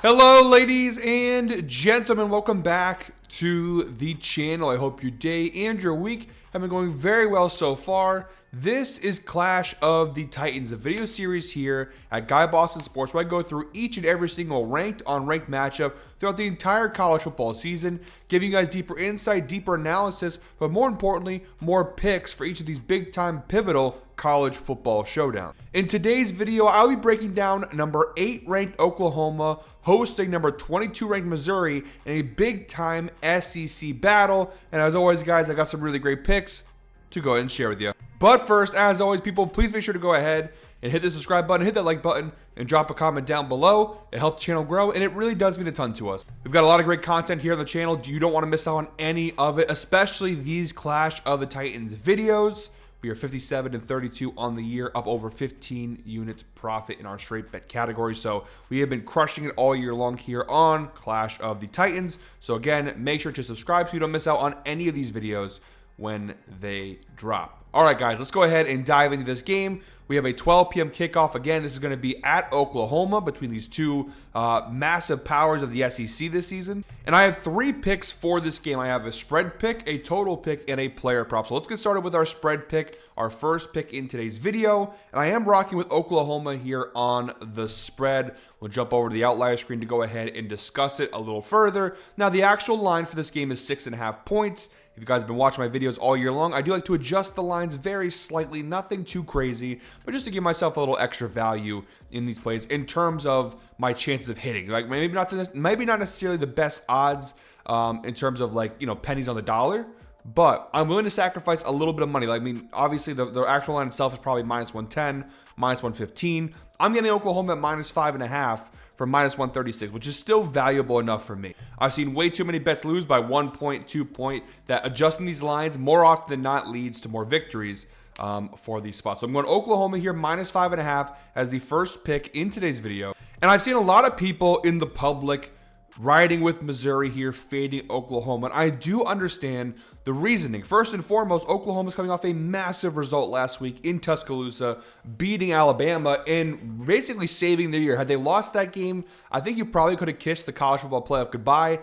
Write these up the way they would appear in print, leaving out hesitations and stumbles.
Hello, ladies and gentlemen. Welcome back to the channel. I hope your day and your week have been going very well so far. This is Clash of the Titans, a video series here at Guy Boston Sports where I go through each and every single ranked matchup throughout the entire college football season, giving you guys deeper insight, deeper analysis, but more importantly, more picks for each of these big-time pivotal college football showdown. In today's video, I'll be breaking down number 8 ranked Oklahoma hosting number 22 ranked Missouri in a big-time SEC battle. And as always, guys, I got some really great picks to go ahead and share with you. But first, as always, people, please make sure to go ahead and hit the subscribe button, hit that like button, and drop a comment down below. It helps the channel grow, and it really does mean a ton to us. We've got a lot of great content here on the channel. You don't want to miss out on any of it, especially these Clash of the Titans videos. We are 57 and 32 on the year, up over 15 units profit in our straight bet category. So we have been crushing it all year long here on Clash of the Titans. So again, make sure to subscribe so you don't miss out on any of these videos when they drop. All right, guys, let's go ahead and dive into this game. We have a 12 p.m. kickoff. Again, this is going to be at Oklahoma between these two massive powers of the SEC this season. And I have 3 picks for this game. I have a spread pick, a total pick, and a player prop. So let's get started with our spread pick, our first pick in today's video. And I am rocking with Oklahoma here on the spread. We'll jump over to the outlier screen to go ahead and discuss it a little further. Now, the actual line for this game is 6.5 points. If you guys have been watching my videos all year long, I do like to adjust the lines very slightly, nothing too crazy, but just to give myself a little extra value in these plays in terms of my chances of hitting. Like maybe not necessarily the best odds in terms of pennies on the dollar, but I'm willing to sacrifice a little bit of money. Like, I mean, obviously the actual line itself is probably minus 110, minus 115. I'm getting Oklahoma at minus 5.5. For minus 136, which is still valuable enough for me. I've seen way too many bets lose by 1 point, 2 point, that adjusting these lines more often than not leads to more victories for these spots. So I'm going Oklahoma here, minus 5.5 as the first pick in today's video. And I've seen a lot of people in the public riding with Missouri here, fading Oklahoma. And I do understand the reasoning. First and foremost, Oklahoma's coming off a massive result last week in Tuscaloosa, beating Alabama and basically saving their year. Had they lost that game, I think you probably could have kissed the college football playoff goodbye.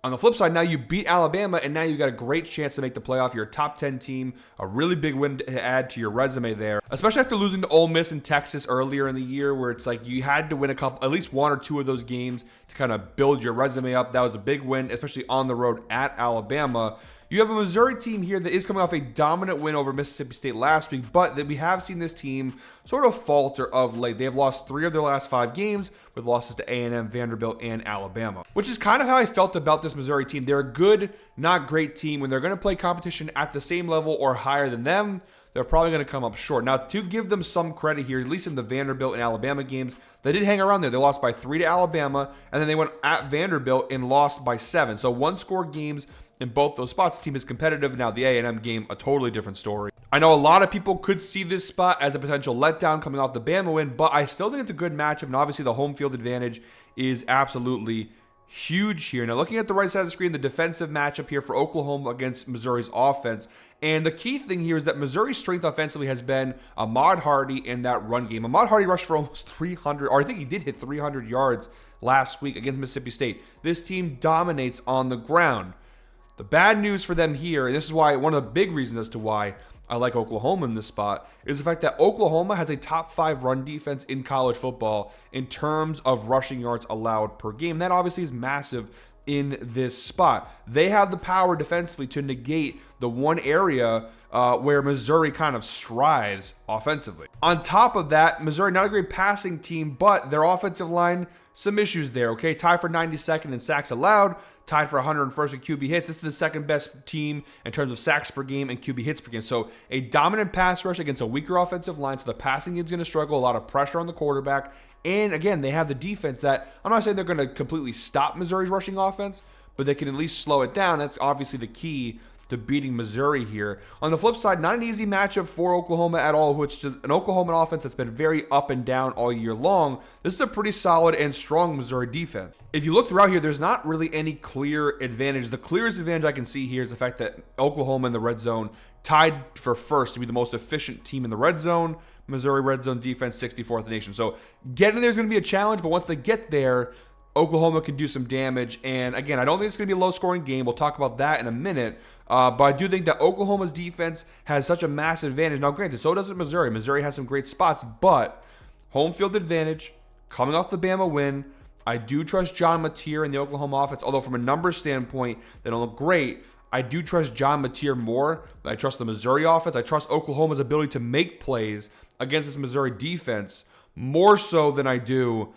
On the flip side, now you beat Alabama, and now you've got a great chance to make the playoff. You're a top 10 team, a really big win to add to your resume there, especially after losing to Ole Miss and Texas earlier in the year, where it's like you had to win at least 1 or 2 of those games to kind of build your resume up. That was a big win, especially on the road at Alabama. You have a Missouri team here that is coming off a dominant win over Mississippi State last week, but that we have seen this team sort of falter of late. They have lost 3 of their last 5 games with losses to A&M, Vanderbilt, and Alabama, which is kind of how I felt about this Missouri team. They're a good, not great team. When they're going to play competition at the same level or higher than them, they're probably going to come up short. Now, to give them some credit here, at least in the Vanderbilt and Alabama games, they did hang around there. They lost by 3 to Alabama, and then they went at Vanderbilt and lost by 7. So one-score games in both those spots. The team is competitive. Now, the A&M game, a totally different story. I know a lot of people could see this spot as a potential letdown coming off the Bama win, but I still think it's a good matchup, and obviously the home field advantage is absolutely huge here. Now, looking at the right side of the screen, the defensive matchup here for Oklahoma against Missouri's offense. And the key thing here is that Missouri's strength offensively has been Ahmad Hardy in that run game. Ahmad Hardy rushed for almost 300, or I think he did hit 300 yards last week against Mississippi State. This team dominates on the ground. The bad news for them here, and this is why one of the big reasons as to why I like Oklahoma in this spot, is the fact that Oklahoma has a top 5 run defense in college football in terms of rushing yards allowed per game. That obviously is massive in this spot. They have the power defensively to negate the one area where Missouri kind of strides offensively. On top of that, Missouri, not a great passing team, but their offensive line, some issues there, okay? Tied for 92nd in sacks allowed, tied for 101st in QB hits. This is the second best team in terms of sacks per game and QB hits per game. So a dominant pass rush against a weaker offensive line. So the passing game is going to struggle, a lot of pressure on the quarterback. And again, they have the defense that, I'm not saying they're going to completely stop Missouri's rushing offense, but they can at least slow it down. That's obviously the key to beating Missouri here. On the flip side, not an easy matchup for Oklahoma at all, which is an Oklahoma offense that's been very up and down all year long. This is a pretty solid and strong Missouri defense. If you look throughout here, there's not really any clear advantage. The clearest advantage I can see here is the fact that Oklahoma in the red zone tied for first to be the most efficient team in the red zone. Missouri red zone defense, 64th in the nation. So getting there is going to be a challenge, but once they get there, Oklahoma can do some damage. And again, I don't think it's going to be a low-scoring game. We'll talk about that in a minute. But I do think that Oklahoma's defense has such a massive advantage. Now, granted, so does Missouri. Missouri has some great spots, but home field advantage, coming off the Bama win. I do trust John Mateer in the Oklahoma offense, although from a numbers standpoint, they don't look great. I do trust John Mateer more than I trust the Missouri offense. I trust Oklahoma's ability to make plays against this Missouri defense more so than I do,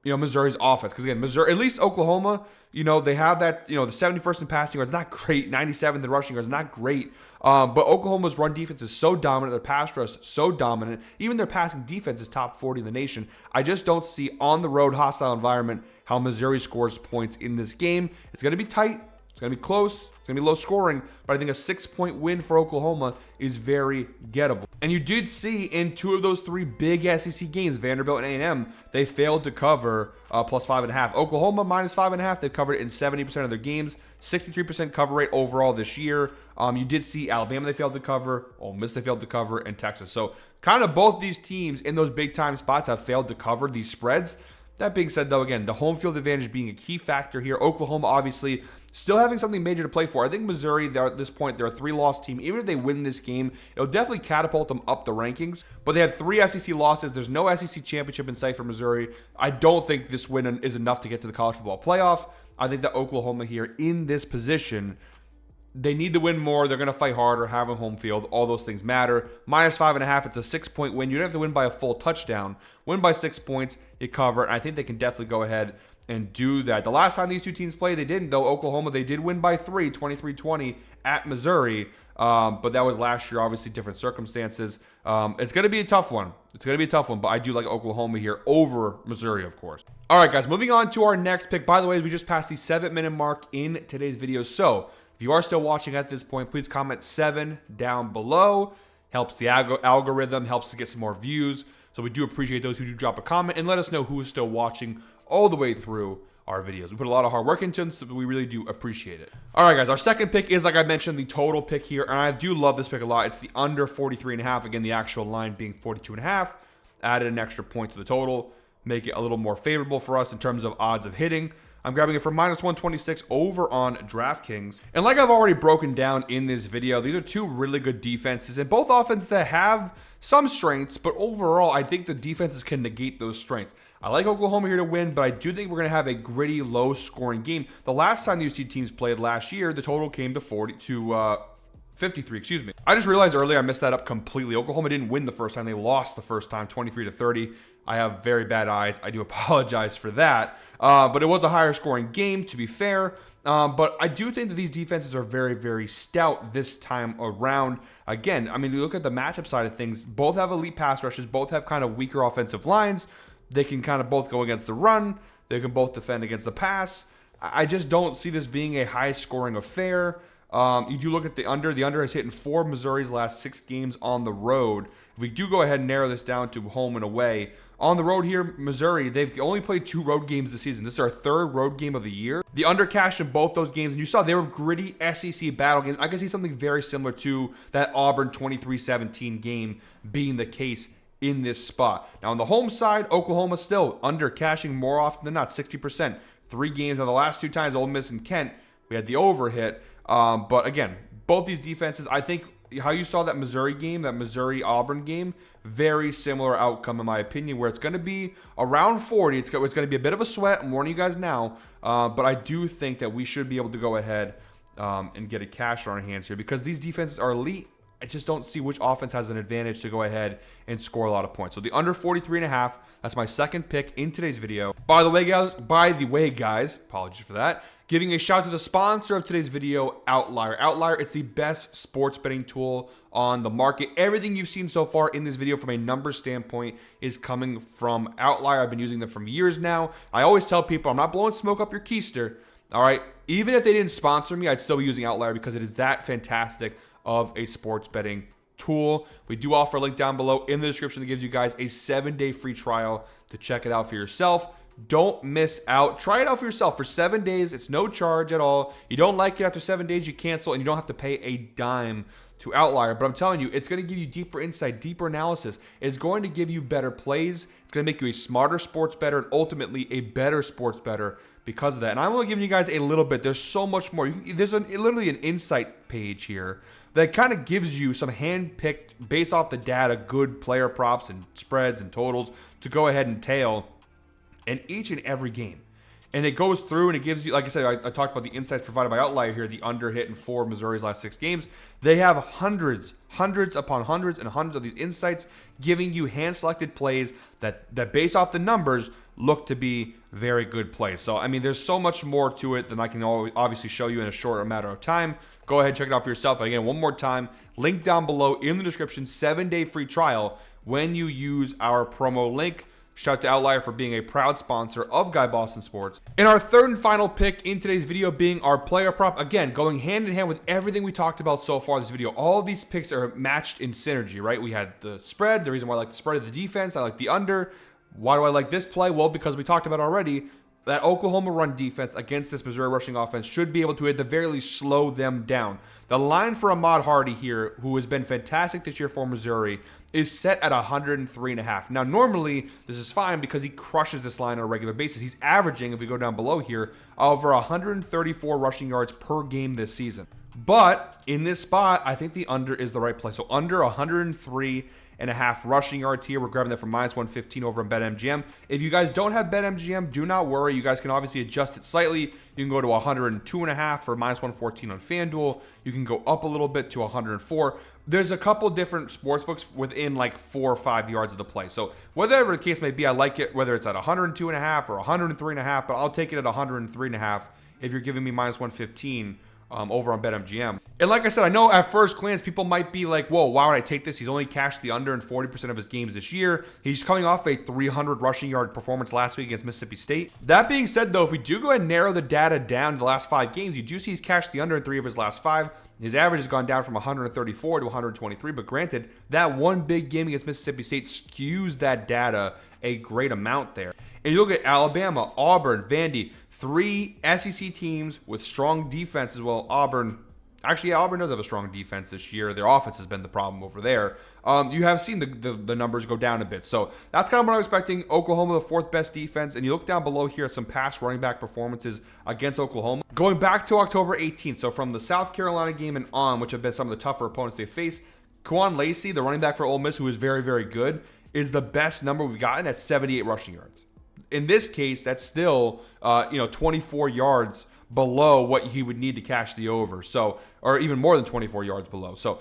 Missouri's offense. Because again, Missouri, at least Oklahoma, they have that, the 71st in passing yards, not great. 97th in rushing yards, not great. But Oklahoma's run defense is so dominant. Their pass rush so dominant. Even their passing defense is top 40 in the nation. I just don't see on the road hostile environment how Missouri scores points in this game. It's going to be tight. It's going to be close. It's going to be low scoring, but I think a 6-point win for Oklahoma is very gettable. And you did see in 2 of those 3 big SEC games, Vanderbilt and A&M, they failed to cover plus 5.5. Oklahoma minus 5.5. They've covered it in 70% of their games, 63% cover rate overall this year. You did see Alabama they failed to cover, Ole Miss they failed to cover, and Texas. So kind of both these teams in those big time spots have failed to cover these spreads. That being said, though, again, the home field advantage being a key factor here. Oklahoma, obviously, still having something major to play for. I think Missouri, at this point, they're a 3-loss team. Even if they win this game, it'll definitely catapult them up the rankings. But they had 3 SEC losses. There's no SEC championship in sight for Missouri. I don't think this win is enough to get to the college football playoffs. I think that Oklahoma here in this position, they need to win more. They're going to fight harder, have a home field. All those things matter. Minus 5.5, it's a 6-point win. You don't have to win by a full touchdown. Win by 6 points, you cover it. I think they can definitely go ahead and do that. The last time these 2 teams played, they didn't, though. Oklahoma, they did win by 3, 23-20 at Missouri. But that was last year, obviously different circumstances. It's going to be a tough one. But I do like Oklahoma here over Missouri, of course. All right, guys, moving on to our next pick. By the way, we just passed the 7-minute mark in today's video. So if you are still watching at this point, please comment 7 down below. Helps the algorithm, helps to get some more views. So we do appreciate those who do drop a comment and let us know who is still watching all the way through our videos. We put a lot of hard work into them, so we really do appreciate it. All right, guys, our second pick is, like I mentioned, the total pick here, and I do love this pick a lot. It's the under 43.5. Again, the actual line being 42.5. Added an extra point to the total, make it a little more favorable for us in terms of odds of hitting. I'm grabbing it for minus 126 over on DraftKings. And like I've already broken down in this video, these are 2 really good defenses, and both offenses that have some strengths, but overall, I think the defenses can negate those strengths. I like Oklahoma here to win, but I do think we're going to have a gritty, low-scoring game. The last time these 2 teams played last year, the total came to 53, excuse me. I just realized earlier I messed that up completely. Oklahoma didn't win the first time. They lost the first time, 23-30. I have very bad eyes. I do apologize for that. But it was a higher scoring game, to be fair. But I do think that these defenses are very, very stout this time around. Again, I mean, you look at the matchup side of things. Both have elite pass rushes. Both have kind of weaker offensive lines. They can kind of both go against the run. They can both defend against the pass. I just don't see this being a high-scoring affair. You do look at the under. The under has hit in 4 of Missouri's last 6 games on the road. If we do go ahead and narrow this down to home and away, on the road here, Missouri, they've only played 2 road games this season. This is our 3rd road game of the year. The under cashed in both those games, and you saw they were gritty SEC battle games. I can see something very similar to that Auburn 23-17 game being the case in this spot. Now, on the home side, Oklahoma still under cashing more often than not, 60%. 3 games. Now, the last 2 times, Ole Miss and Kent, we had the over hit. But again, both these defenses, I think how you saw that Missouri game, that Missouri-Auburn game, very similar outcome in my opinion, where it's going to be around 40. It's going to be a bit of a sweat. I'm warning you guys now. But I do think that we should be able to go ahead and get a cash on our hands here because these defenses are elite. I just don't see which offense has an advantage to go ahead and score a lot of points. So the under 43.5, that's my second pick in today's video. By the way, guys, apologies for that. Giving a shout out to the sponsor of today's video, Outlier. Outlier, it's the best sports betting tool on the market. Everything you've seen so far in this video from a numbers standpoint is coming from Outlier. I've been using them for years now. I always tell people I'm not blowing smoke up your keister. All right, even if they didn't sponsor me, I'd still be using Outlier because it is that fantastic of a sports betting tool. We do offer a link down below in the description that gives you guys a 7-day free trial to check it out for yourself. Don't miss out. Try it out for yourself for 7 days. It's no charge at all. You don't like it after 7 days, you cancel, and you don't have to pay a dime to Outlier, but I'm telling you, it's going to give you deeper insight, deeper analysis. It's going to give you better plays. It's going to make you a smarter sports bettor and ultimately a better sports bettor because of that. And I'm only giving you guys a little bit. There's so much more. There's literally an insight page here that kind of gives you some hand-picked, based off the data, good player props and spreads and totals to go ahead and tail in each and every game. And it goes through and it gives you, like I said, I talked about the insights provided by Outlier here, the under hit in 4 of Missouri's last 6 games. They have hundreds upon hundreds and hundreds of these insights giving you hand-selected plays that based off the numbers look to be very good plays. So, I mean, there's so much more to it than I can obviously show you in a shorter matter of time. Go ahead and check it out for yourself. Again, one more time, link down below in the description, 7-day free trial when you use our promo link. Shout out to Outlier for being a proud sponsor of Guy Boston Sports. And our third and final pick in today's video being our player prop. Again, going hand in hand with everything we talked about so far in this video. All of these picks are matched in synergy, right? We had the spread. The reason why I like the spread of the defense. I like the under. Why do I like this play? Well, because we talked about already that Oklahoma run defense against this Missouri rushing offense should be able to at the very least slow them down. The line for Ahmad Hardy here, who has been fantastic this year for Missouri, is set at 103.5. Now, normally, this is fine because he crushes this line on a regular basis. He's averaging, if we go down below here, over 134 rushing yards per game this season. But in this spot, I think the under is the right play. So under 103.5 rushing yards here. We're grabbing that from -115 over on BetMGM. If you guys don't have BetMGM, do not worry. You guys can obviously adjust it slightly. You can go to 102.5 for -114 on FanDuel. You can go up a little bit to 104. There's a couple different sportsbooks within like 4 or 5 yards of the play. So whatever the case may be, I like it, whether it's at 102.5 or 103.5, but I'll take it at 103.5 if you're giving me -115. Over on BetMGM. And like I said, I know at first glance, people might be like, whoa, why would I take this? He's only cashed the under in 40% of his games this year. He's coming off a 300 rushing yard performance last week against Mississippi State. That being said, though, if we do go ahead and narrow the data down to the last 5 games, you do see he's cashed the under in 3 of his last 5. His average has gone down from 134 to 123, but granted, that one big game against Mississippi State skews that data a great amount there. And you look at Alabama, Auburn, Vandy, 3 SEC teams with strong defenses. Well, Auburn does have a strong defense this year. Their offense has been the problem over there. You have seen the numbers go down a bit. So that's kind of what I'm expecting. Oklahoma, the 4th best defense. And you look down below here at some past running back performances against Oklahoma. Going back to October 18th, so from the South Carolina game and on, which have been some of the tougher opponents they face, Quan Lacey, the running back for Ole Miss, who is very, very good, is the best number we've gotten at 78 rushing yards. In this case, that's still 24 yards below what he would need to cash the over. So, or even more than 24 yards below. So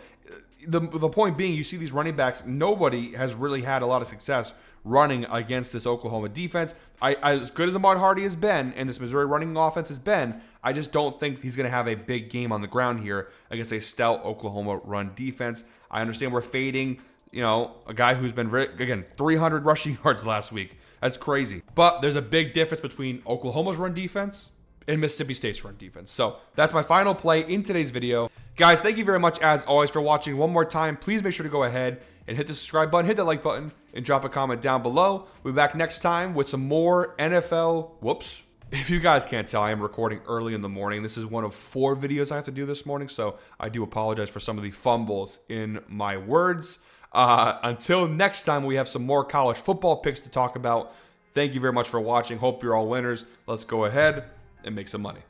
the point being, you see these running backs, nobody has really had a lot of success running against this Oklahoma defense. As good as Ahmad Hardy has been and this Missouri running offense has been, I just don't think he's going to have a big game on the ground here against a stout Oklahoma run defense. I understand we're fading, a guy who's been, again, 300 rushing yards last week. That's crazy. But there's a big difference between Oklahoma's run defense and Mississippi State's run defense. So that's my final play in today's video. Guys, thank you very much, as always, for watching. One more time, please make sure to go ahead and hit the subscribe button, hit that like button, and drop a comment down below. We'll be back next time with some more NFL. Whoops. If you guys can't tell, I am recording early in the morning. This is one of 4 videos I have to do this morning, so I do apologize for some of the fumbles in my words. Until next time, we have some more college football picks to talk about. Thank you very much for watching. Hope you're all winners. Let's go ahead and make some money.